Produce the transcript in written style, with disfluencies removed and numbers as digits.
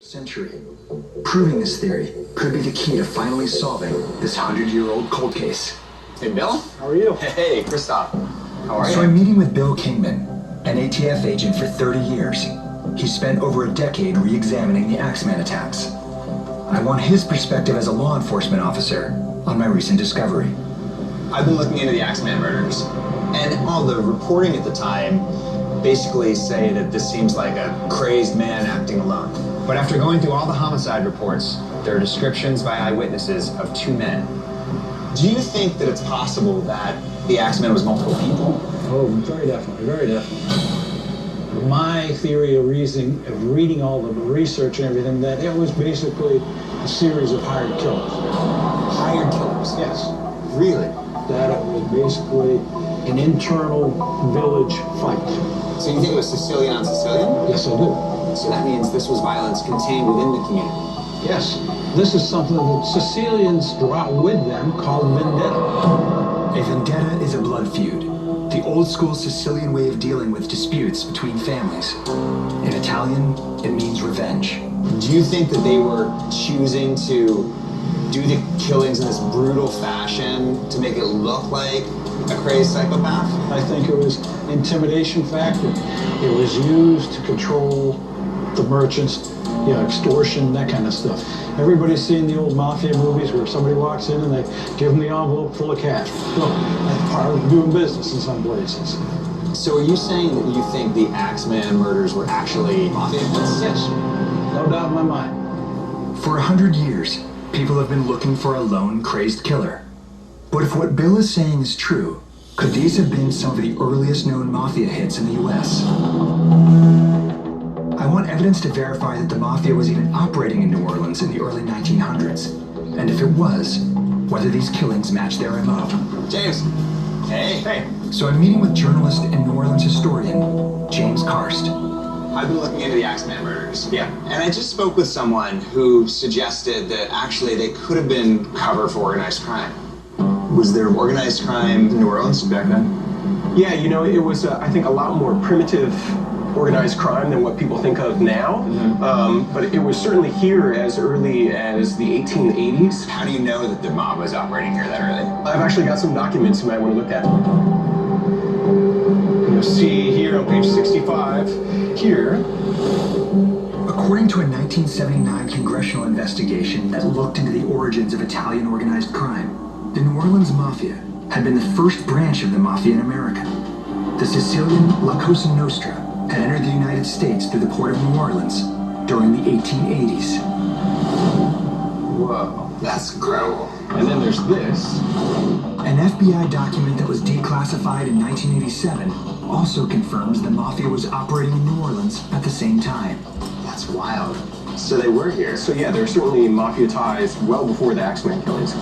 century. Proving this theory could be the key to finally solving this 100-year-old cold case. Hey, Bill. How are you? Hey, Christoph. How are you? So I'm meeting with Bill Kingman, an ATF agent for 30 years. He spent over a decade re-examining the Axeman attacks. I want his perspective as a law enforcement officer on my recent discovery. I've been looking into the Axeman murders, and all the reporting at the time basically say that this seems like a crazed man acting alone. But after going through all the homicide reports, there are descriptions by eyewitnesses of two men. Do you think that it's possible that the Axeman was multiple people? Oh, very definitely, very definitely. My theory of reasoning, of reading all the research and everything, that it was basically a series of hired killers. Hired killers? Yes. Really? That it was basically an internal village fight. So you think it was Sicilian on Sicilian? Yes, I do. So that means this was violence contained within the community. Yes. This is something that Sicilians brought with them called vendetta. A vendetta is a blood feud, the old-school Sicilian way of dealing with disputes between families. In Italian, it means revenge. Do you think that they were choosing to do the killings in this brutal fashion to make it look like a crazed psychopath? I think it was intimidation factor. It was used to control the merchants, extortion, that kind of stuff. Everybody's seen the old Mafia movies where somebody walks in and they give them the envelope full of cash. Look, that's part of doing business in some places. So are you saying that you think the Axeman murders were actually Mafia hits? Yes, no doubt in my mind. For 100 years, people have been looking for a lone, crazed killer. But if what Bill is saying is true, could these have been some of the earliest known Mafia hits in the US? I want evidence to verify that the Mafia was even operating in New Orleans in the early 1900s. And if it was, whether these killings match their MO. James. Hey. So I'm meeting with journalist and New Orleans historian, James Karst. I've been looking into the Axeman murders. Yeah. And I just spoke with someone who suggested that actually they could have been cover for organized crime. Was there organized crime in New Orleans back then? Yeah, it was, I think, a lot more primitive organized crime than what people think of now. Mm-hmm. But it was certainly here as early as the 1880s. How do you know that the mob was operating here that early? I've actually got some documents you might want to look at. You'll see here on page 65, here. According to a 1979 congressional investigation that looked into the origins of Italian organized crime, the New Orleans Mafia had been the first branch of the Mafia in America. The Sicilian La Cosa Nostra had entered the United States through the port of New Orleans during the 1880s. Whoa, that's incredible. And then there's this. An FBI document that was declassified in 1987 also confirms the Mafia was operating in New Orleans at the same time. That's wild. So they were here. So yeah, there are certainly Mafia ties well before the Axeman killings.